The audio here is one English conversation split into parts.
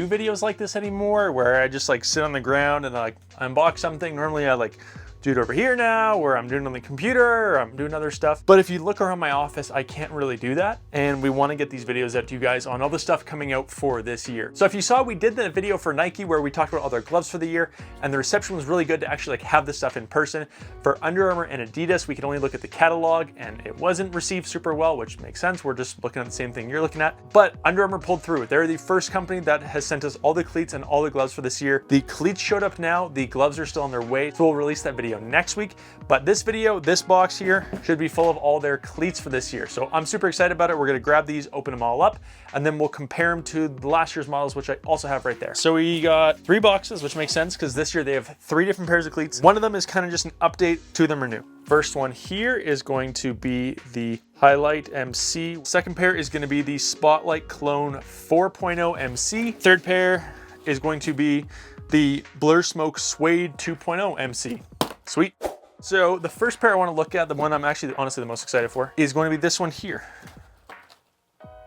do videos like this anymore, where I just like sit on the ground and like unbox something. Normally I like do it over here now, where I'm doing it on the computer, or I'm doing other stuff. But if you look around my office, I can't really do that. And we want to get these videos out to you guys on all the stuff coming out for this year. So if you saw, we did the video for Nike where we talked about all their gloves for the year, and the reception was really good to actually like have this stuff in person. For Under Armour and Adidas, we could only look at the catalog and it wasn't received super well, which makes sense. We're just looking at the same thing you're looking at. But Under Armour pulled through. They're the first company that has sent us all the cleats and all the gloves for this year. The cleats showed up now. The gloves are still on their way. So we'll release that video next week. But this video, this box here, should be full of all their cleats for this year. So I'm super excited about it. We're gonna grab these, open them all up, and then we'll compare them to last year's models, which I also have right there. So we got 3 boxes, which makes sense because this year they have 3 different pairs of cleats. One of them is kind of just an update, 2 of them are new. First one here is going to be the Highlight MC. Second pair is gonna be the Spotlight Clone 4.0 MC. Third pair is going to be the Blur Smoke Suede 2.0 MC. Sweet. So the first pair I want to look at, the one I'm actually honestly the most excited for, is going to be this one here.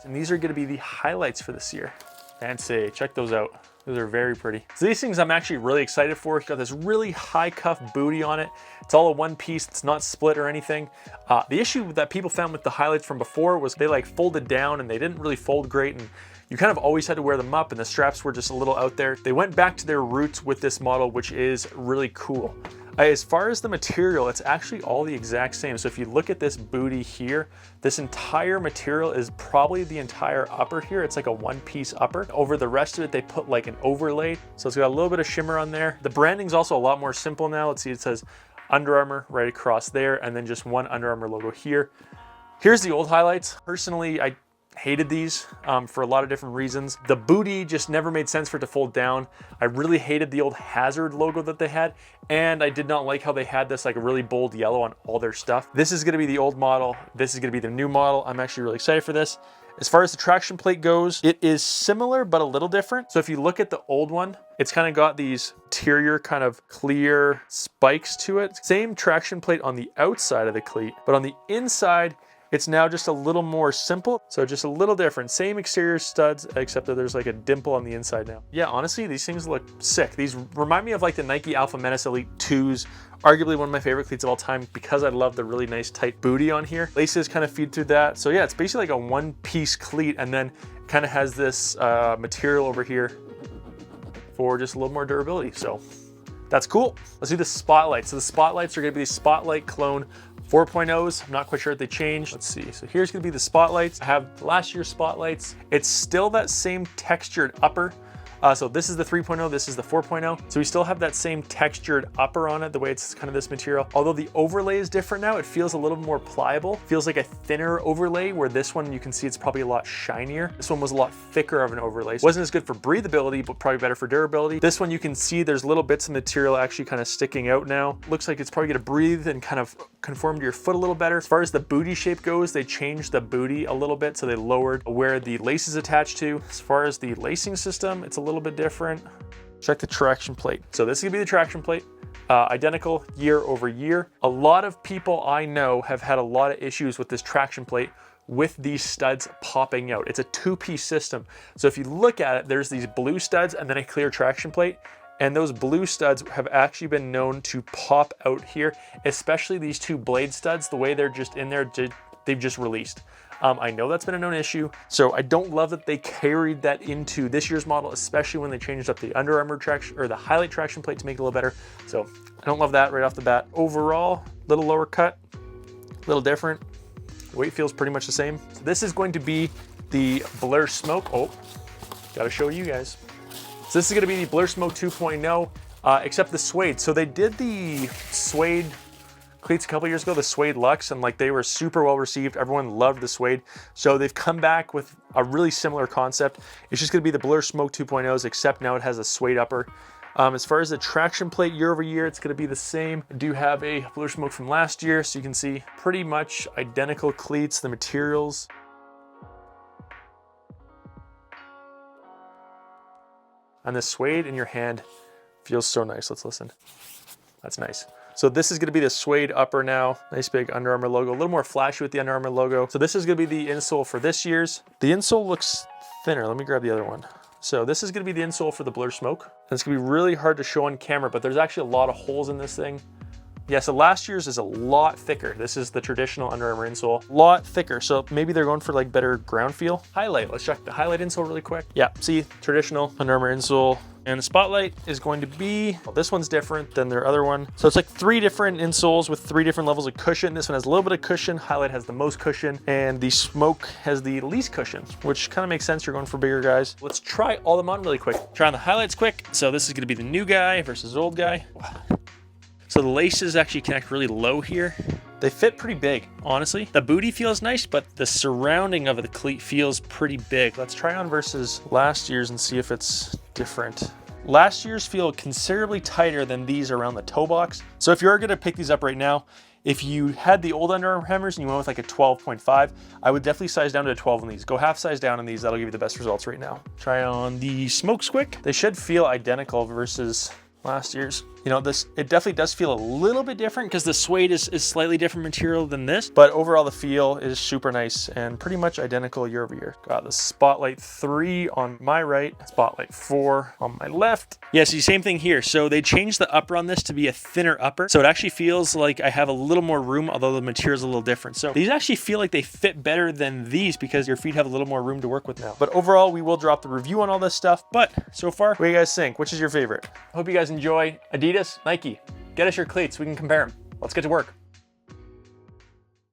And these are going to be the highlights for this year. Fancy, check those out. Those are very pretty. So these things I'm actually really excited for. It's got this really high cuff booty on it. It's all a one piece, it's not split or anything. The issue that people found with the highlights from before was they like folded down and they didn't really fold great, and you kind of always had to wear them up and the straps were just a little out there. They went back to their roots with this model, which is really cool. As far as the material, it's actually all the exact same. So if you look at this booty here, this entire material is probably the entire upper here. It's like a one-piece upper. Over the rest of it, they put like an overlay. So it's got a little bit of shimmer on there. The branding's also a lot more simple now. Let's see, it says Under Armour right across there, and then just one Under Armour logo here. Here's the old highlights. Personally, I hated these for a lot of different reasons. The booty just never made sense for it to fold down. I really hated the old Hazard logo that they had, and I did not like how they had this like a really bold yellow on all their stuff. This is gonna be the old model. This is gonna be the new model. I'm actually really excited for this. As far as the traction plate goes, it is similar, but a little different. So if you look at the old one, it's kind of got these interior kind of clear spikes to it. Same traction plate on the outside of the cleat, but on the inside, it's now just a little more simple, so just a little different. Same exterior studs, except that there's like a dimple on the inside now. Yeah, honestly, these things look sick. These remind me of like the Nike Alpha Menace Elite 2s, arguably one of my favorite cleats of all time because I love the really nice tight booty on here. Laces kind of feed through that. So yeah, it's basically like a one-piece cleat, and then kind of has this material over here for just a little more durability. So that's cool. Let's do the Spotlight. So the Spotlights are gonna be the Spotlight Clone 4.0s. I'm not quite sure if they changed. Let's see. So here's gonna be the Spotlights. I have last year's Spotlights. It's still that same textured upper. So this is the 3.0, this is the 4.0. So we still have that same textured upper on it, the way it's kind of this material. Although the overlay is different now, it feels a little more pliable. Feels like a thinner overlay, where this one, you can see it's probably a lot shinier. This one was a lot thicker of an overlay. So it wasn't as good for breathability, but probably better for durability. This one, you can see there's little bits of material actually kind of sticking out now. Looks like it's probably gonna breathe and kind of conform to your foot a little better. As far as the booty shape goes, they changed the booty a little bit, so they lowered where the lace is attached to. As far as the lacing system, it's a little bit different. Check the traction plate. So this is gonna be the traction plate. Identical year over year. A lot of people I know have had a lot of issues with this traction plate with these studs popping out. It's a 2-piece system. So if you look at it, there's these blue studs and then a clear traction plate. And those blue studs have actually been known to pop out here, especially these 2 blade studs, the way they're just in there, they've just released. I know that's been a known issue, so I don't love that they carried that into this year's model, especially when they changed up the Under Armour traction, or the Highlight traction plate, to make it a little better. So I don't love that right off the bat. Overall, little lower cut, a little different. Weight feels pretty much the same. So this is going to be the Blur Smoke. Oh, gotta show you guys. So this is gonna be the Blur Smoke 2.0, except the suede. So they did the suede cleats a couple years ago, the Suede Luxe, and like they were super well received. Everyone loved the suede. So they've come back with a really similar concept. It's just gonna be the Blur Smoke 2.0s, except now it has a suede upper. As far as the traction plate year over year, it's gonna be the same. I do have a Blur Smoke from last year, so you can see pretty much identical cleats, the materials. And the suede in your hand feels so nice. Let's listen. That's nice. So this is gonna be the suede upper now. Nice big Under Armour logo. A little more flashy with the Under Armour logo. So this is gonna be the insole for this year's. The insole looks thinner. Let me grab the other one. So this is gonna be the insole for the Blur Smoke. And it's gonna be really hard to show on camera, but there's actually a lot of holes in this thing. Yeah, so last year's is a lot thicker. This is the traditional Under Armour insole, a lot thicker. So maybe they're going for like better ground feel. Highlight, let's check the Highlight insole really quick. Yeah, see, traditional Under Armour insole. And the Spotlight is going to be, well, this one's different than their other one. So it's like 3 different insoles with 3 different levels of cushion. This one has a little bit of cushion, Highlight has the most cushion, and the Smoke has the least cushion, which kind of makes sense. You're going for bigger guys. Let's try all of them on really quick. Try on the Highlights quick. So this is gonna be the new guy versus old guy. Wow. So the laces actually connect really low here. They fit pretty big, honestly. The booty feels nice, but the surrounding of the cleat feels pretty big. Let's try on versus last year's and see if it's different. Last year's feel considerably tighter than these around the toe box. So if you're gonna pick these up right now, if you had the old Under Armour hammers and you went with like a 12.5, I would definitely size down to a 12 on these. Go half size down on these, that'll give you the best results right now. Try on the Smoke Suede. They should feel identical versus last year's. You know, it definitely does feel a little bit different because the suede is slightly different material than this, but overall the feel is super nice and pretty much identical year over year. Got the Spotlight 3 on my right, Spotlight 4 on my left. Yeah, see, same thing here. So they changed the upper on this to be a thinner upper. So it actually feels like I have a little more room, although the material is a little different. So these actually feel like they fit better than these because your feet have a little more room to work with now. But overall, we will drop the review on all this stuff. But so far, what do you guys think? Which is your favorite? I hope you guys enjoy Adidas, Nike. Get us your cleats, we can compare them. Let's get to work.